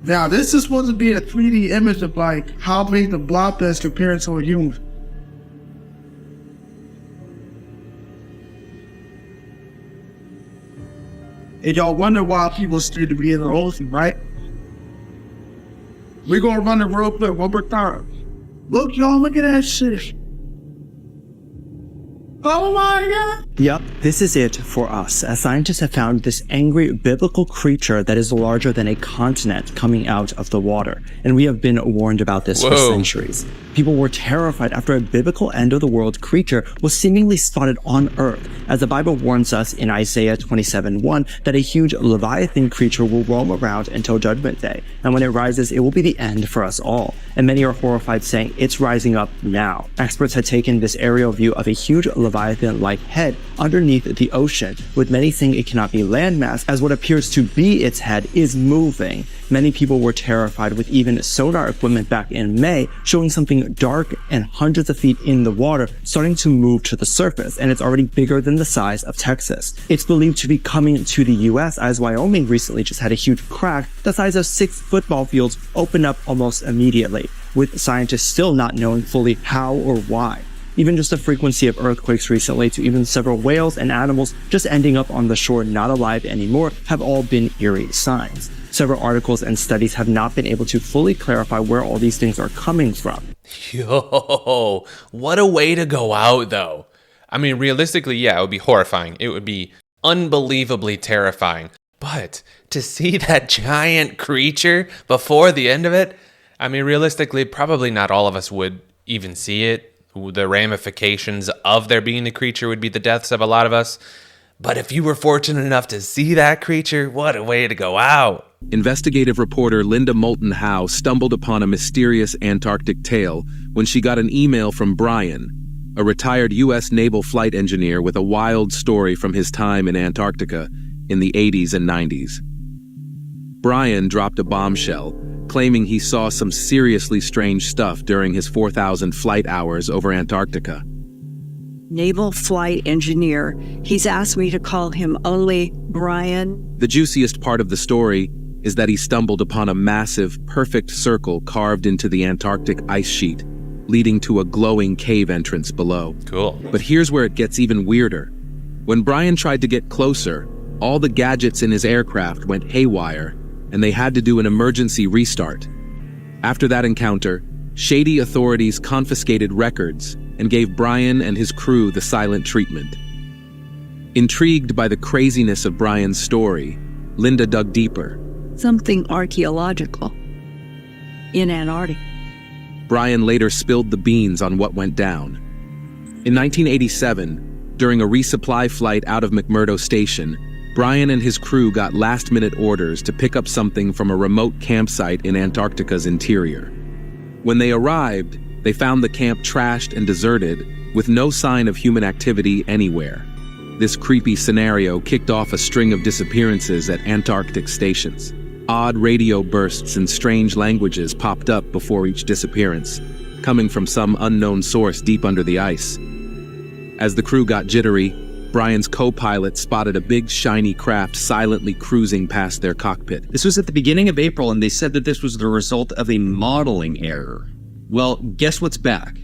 Now, this is supposed to be a 3D image of like how big the blob is compared to a human. And y'all wonder why people still to be in the ocean, right? We're gonna run it real quick one more time. Look, y'all, look at that shit. Oh my God! Yep, this is it for us, as scientists have found this angry biblical creature that is larger than a continent coming out of the water, and we have been warned about this for centuries. People were terrified after a biblical end-of-the-world creature was seemingly spotted on Earth, as the Bible warns us in Isaiah 27:1 that a huge Leviathan creature will roam around until Judgment Day, and when it rises, it will be the end for us all. And many are horrified, saying it's rising up now. Experts had taken this aerial view of a huge Leviathan-like head underneath the ocean, with many saying it cannot be landmass, as what appears to be its head is moving. Many people were terrified, with even sonar equipment back in May showing something dark and hundreds of feet in the water starting to move to the surface, and it's already bigger than the size of Texas. It's believed to be coming to the US, as Wyoming recently just had a huge crack the size of 6 football fields open up almost immediately, with scientists still not knowing fully how or why. Even just the frequency of earthquakes recently, to even several whales and animals just ending up on the shore not alive anymore, have all been eerie signs. Several articles and studies have not been able to fully clarify where all these things are coming from. Yo, what a way to go out, though. I mean, realistically, yeah, it would be horrifying. It would be unbelievably terrifying. But to see that giant creature before the end of it, I mean, realistically, probably not all of us would even see it. The ramifications of there being a creature would be the deaths of a lot of us. But if you were fortunate enough to see that creature, what a way to go out. Investigative reporter Linda Moulton Howe stumbled upon a mysterious Antarctic tale when she got an email from Brian, a retired U.S. naval flight engineer with a wild story from his time in Antarctica in the 80s and 90s. Brian dropped a bombshell, claiming he saw some seriously strange stuff during his 4,000 flight hours over Antarctica. Naval flight engineer. He's asked me to call him only Brian. The juiciest part of the story is that he stumbled upon a massive, perfect circle carved into the Antarctic ice sheet, leading to a glowing cave entrance below. Cool. But here's where it gets even weirder. When Brian tried to get closer, all the gadgets in his aircraft went haywire, and they had to do an emergency restart. After that encounter, shady authorities confiscated records and gave Brian and his crew the silent treatment. Intrigued by the craziness of Brian's story, Linda dug deeper. Something archaeological in Antarctica. Brian later spilled the beans on what went down. In 1987, during a resupply flight out of McMurdo Station, Brian and his crew got last-minute orders to pick up something from a remote campsite in Antarctica's interior. When they arrived, they found the camp trashed and deserted, with no sign of human activity anywhere. This creepy scenario kicked off a string of disappearances at Antarctic stations. Odd radio bursts in strange languages popped up before each disappearance, coming from some unknown source deep under the ice. As the crew got jittery, Brian's co-pilot spotted a big, shiny craft silently cruising past their cockpit. This was at the beginning of April, and they said that this was the result of a modeling error. Well, guess what's back?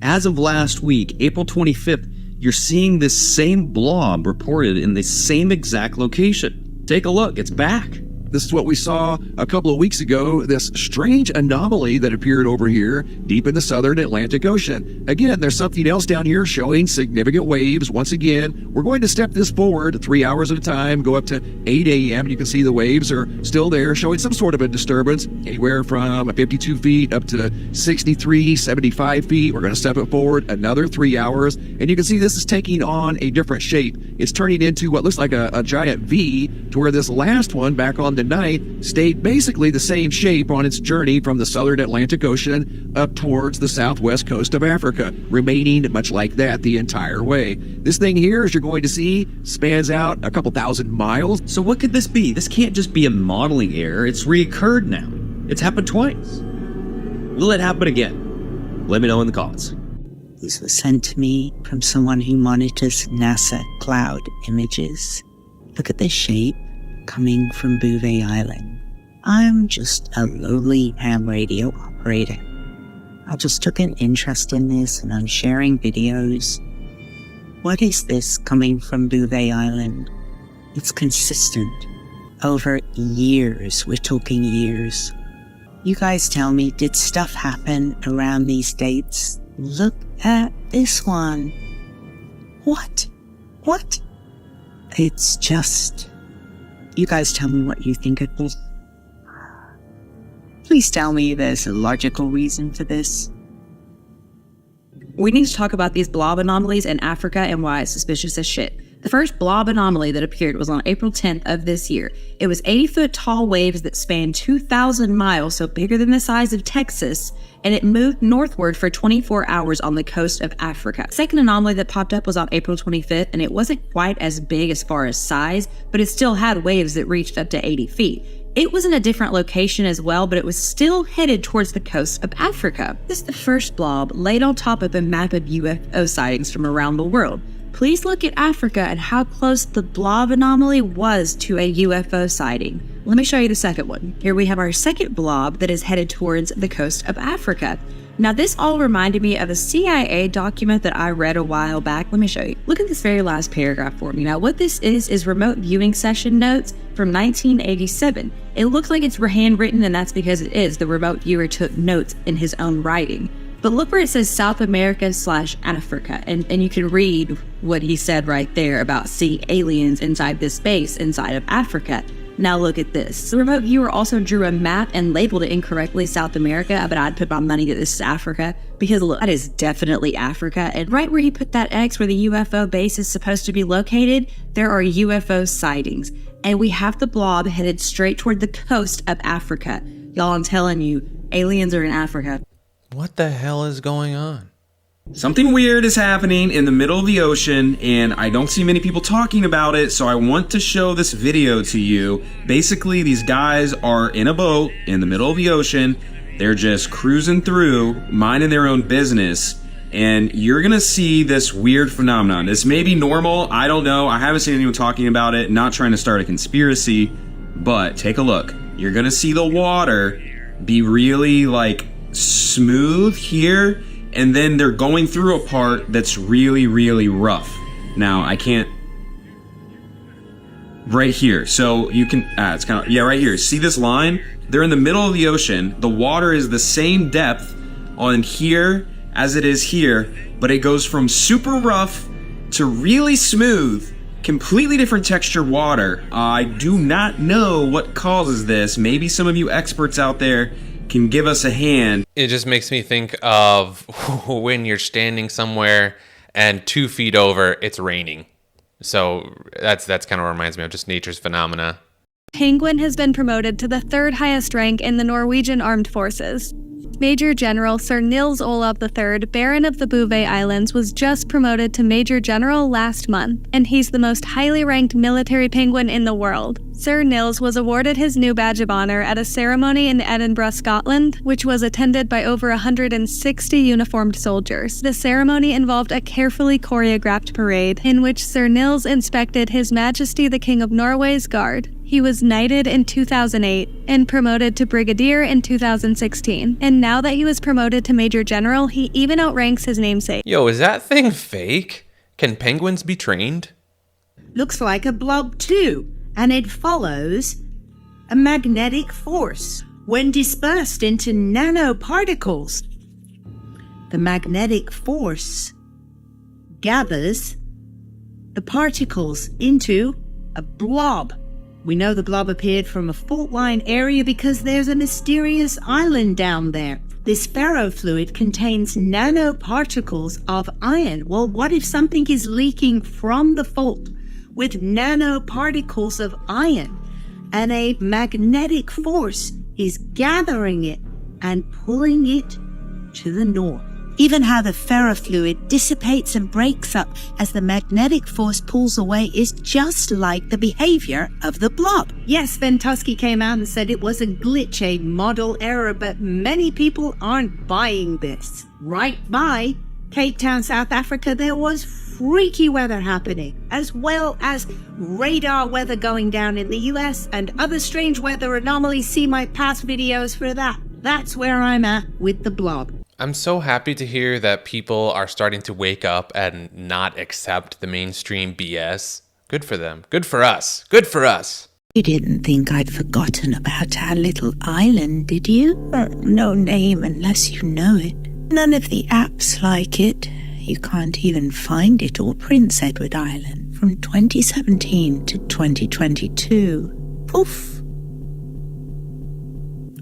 As of last week, April 25th, you're seeing this same blob reported in the same exact location. Take a look, it's back. This is what we saw a couple of weeks ago, this strange anomaly that appeared over here deep in the southern Atlantic Ocean. Again, there's something else down here showing significant waves. Once again, we're going to step this forward 3 hours at a time, go up to 8 a.m. You can see the waves are still there, showing some sort of a disturbance, anywhere from 52 feet up to 63, 75 feet. We're going to step it forward another 3 hours, and you can see this is taking on a different shape. It's turning into what looks like a giant V, to where this last one back on the night stayed basically the same shape on its journey from the southern Atlantic Ocean up towards the southwest coast of Africa, remaining much like that the entire way. This thing here, as you're going to see, spans out a couple thousand miles. So what could this be? This can't just be a modeling error. It's reoccurred now. It's happened twice. Will it happen again? Let me know in the comments. This was sent to me from someone who monitors NASA cloud images. Look at this shape coming from Bouvet Island. I'm just a lowly ham radio operator. I just took an interest in this and I'm sharing videos. What is this coming from Bouvet Island? It's consistent. Over years, we're talking years. You guys tell me, did stuff happen around these dates? Look at this one. What? What? It's just... You guys tell me what you think of this. Please tell me there's a logical reason for this. We need to talk about these blob anomalies in Africa and why it's suspicious as shit. The first blob anomaly that appeared was on April 10th of this year. It was 80-foot tall waves that spanned 2,000 miles, so bigger than the size of Texas, and it moved northward for 24 hours on the coast of Africa. The second anomaly that popped up was on April 25th, and it wasn't quite as big as far as size, but it still had waves that reached up to 80 feet. It was in a different location as well, but it was still headed towards the coast of Africa. This is the first blob laid on top of a map of UFO sightings from around the world. Please look at Africa and how close the blob anomaly was to a UFO sighting. Let me show you the second one. Here we have our second blob that is headed towards the coast of Africa. Now this all reminded me of a CIA document that I read a while back. Let me show you. Look at this very last paragraph for me. Now what this is remote viewing session notes from 1987. It looks like it's handwritten, and that's because it is. The remote viewer took notes in his own writing. But look where it says South America/Africa, and you can read what he said right there about seeing aliens inside this space inside of Africa. Now look at this. The remote viewer also drew a map and labeled it incorrectly South America, but I'd put my money that this is Africa, because look, that is definitely Africa. And right where he put that X where the UFO base is supposed to be located, there are UFO sightings. And we have the blob headed straight toward the coast of Africa. Y'all, I'm telling you, aliens are in Africa. What the hell is going on? Something weird is happening in the middle of the ocean, and I don't see many people talking about it, so I want to show this video to you. Basically, these guys are in a boat in the middle of the ocean. They're just cruising through, minding their own business, and you're gonna see this weird phenomenon. This may be normal, I don't know. I haven't seen anyone talking about it, not trying to start a conspiracy, but take a look. You're gonna see the water be really, like, smooth here, and then they're going through a part that's really, really rough. Now, I can't... Right here. So you can... it's kind of... Yeah, right here. See this line? They're in the middle of the ocean. The water is the same depth on here as it is here, but it goes from super rough to really smooth, completely different texture water. I do not know what causes this. Maybe some of you experts out there can give us a hand. It just makes me think of when you're standing somewhere and 2 feet over, it's raining. So that's kind of reminds me of just nature's phenomena. Penguin has been promoted to the 3rd highest rank in the Norwegian Armed Forces. Major General Sir Nils Olav III, Baron of the Bouvet Islands, was just promoted to Major General last month, and he's the most highly ranked military penguin in the world. Sir Nils was awarded his new badge of honor at a ceremony in Edinburgh, Scotland, which was attended by over 160 uniformed soldiers. The ceremony involved a carefully choreographed parade in which Sir Nils inspected His Majesty the King of Norway's guard. He was knighted in 2008 and promoted to brigadier in 2016. And now that he was promoted to Major General, he even outranks his namesake. Yo, is that thing fake? Can penguins be trained? Looks like a blob too, and it follows a magnetic force when dispersed into nanoparticles. The magnetic force gathers the particles into a blob. We know the blob appeared from a fault line area because there's a mysterious island down there. This ferrofluid contains nanoparticles of iron. Well, what if something is leaking from the fault with nanoparticles of iron, and a magnetic force is gathering it and pulling it to the north? Even how the ferrofluid dissipates and breaks up as the magnetic force pulls away is just like the behavior of the blob. Yes, Ventusky came out and said it was a glitch, a model error, but many people aren't buying this. Right by Cape Town, South Africa, there was freaky weather happening, as well as radar weather going down in the US and other strange weather anomalies. See my past videos for that. That's where I'm at with the blob. I'm so happy to hear that people are starting to wake up and not accept the mainstream BS. Good for them. Good for us. Good for us. You didn't think I'd forgotten about our little island, did you? No name unless you know it. None of the apps like it. you can't even find it or Prince Edward Island from 2017 to 2022. Poof.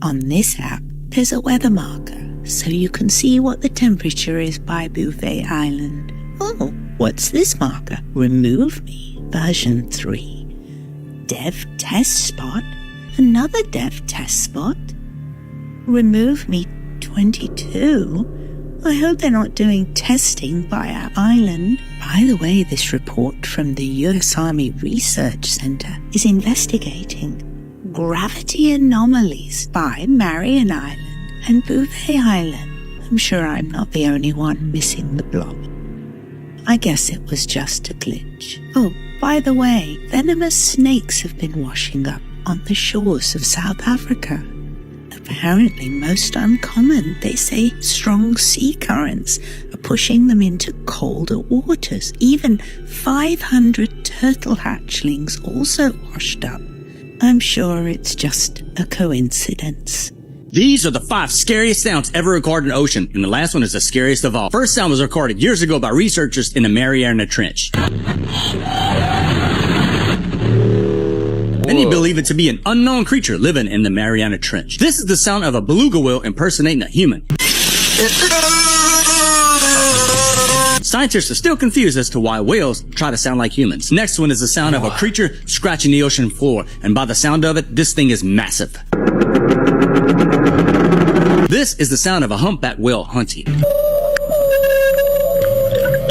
On this app, there's a weather marker, so you can see what the temperature is by Bouvet Island. Oh, what's this marker? Remove me, version 3. Dev test spot? Another dev test spot? Remove me 22? I hope they're not doing testing by our island. By the way, this report from the US Army Research Center is investigating gravity anomalies by Marion Island and Bouvet Island. I'm sure I'm not the only one missing the blob. I guess it was just a glitch. Oh, by the way, venomous snakes have been washing up on the shores of South Africa. Apparently most uncommon. They say strong sea currents are pushing them into colder waters. Even 500 turtle hatchlings also washed up. I'm sure it's just a coincidence. These are the 5 scariest sounds ever recorded in the ocean, and the last one is the scariest of all. First sound was recorded years ago by researchers in the Mariana Trench. Many believe it to be an unknown creature living in the Mariana Trench. This is the sound of a beluga whale impersonating a human. Scientists are still confused as to why whales try to sound like humans. Next one is the sound of a creature scratching the ocean floor, and by the sound of it, this thing is massive. This is the sound of a humpback whale hunting.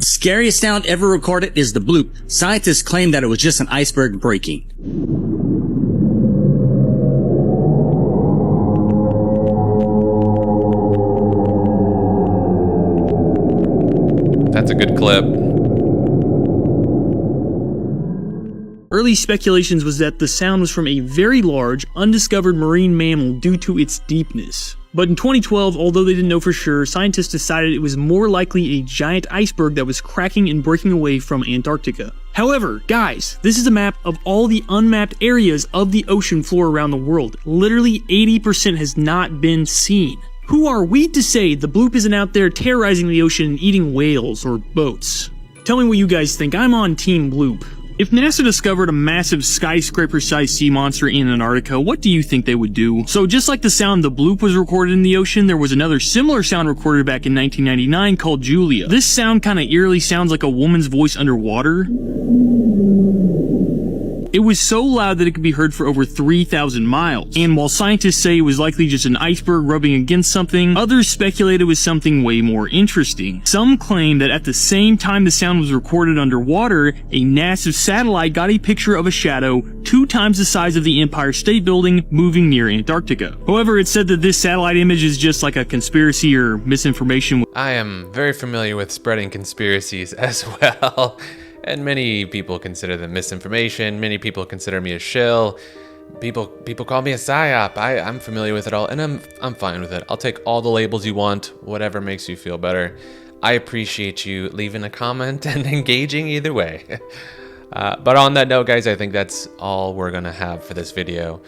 Scariest sound ever recorded is the bloop. Scientists claim that it was just an iceberg breaking. That's a good clip. Early speculations was that the sound was from a very large, undiscovered marine mammal due to its deepness. But in 2012, although they didn't know for sure, scientists decided it was more likely a giant iceberg that was cracking and breaking away from Antarctica. However, guys, this is a map of all the unmapped areas of the ocean floor around the world. Literally 80% has not been seen. Who are we to say the bloop isn't out there terrorizing the ocean and eating whales or boats? Tell me what you guys think. I'm on Team Bloop. If NASA discovered a massive skyscraper-sized sea monster in Antarctica, what do you think they would do? So just like the sound the bloop was recorded in the ocean, there was another similar sound recorded back in 1999 called Julia. This sound kinda eerily sounds like a woman's voice underwater. It was so loud that it could be heard for over 3,000 miles. And while scientists say it was likely just an iceberg rubbing against something, others speculate it was something way more interesting. Some claim that at the same time the sound was recorded underwater, a NASA satellite got a picture of a shadow 2 times the size of the Empire State Building moving near Antarctica. However, it's said that this satellite image is just like a conspiracy or misinformation. I am very familiar with spreading conspiracies as well. And many people consider them misinformation. Many people consider me a shill. People call me a psyop. I'm familiar with it all, and I'm fine with it. I'll take all the labels you want, whatever makes you feel better. I appreciate you leaving a comment and engaging either way. But on that note, guys, I think that's all we're gonna have for this video.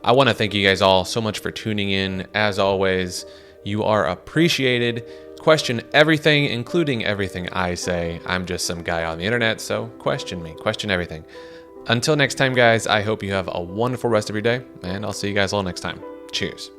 I want to thank you guys all so much for tuning in. As always, you are appreciated. Question everything, including everything I say. I'm just some guy on the internet, so question me, question everything. Until next time, guys, I hope you have a wonderful rest of your day, and I'll see you guys all next time. Cheers.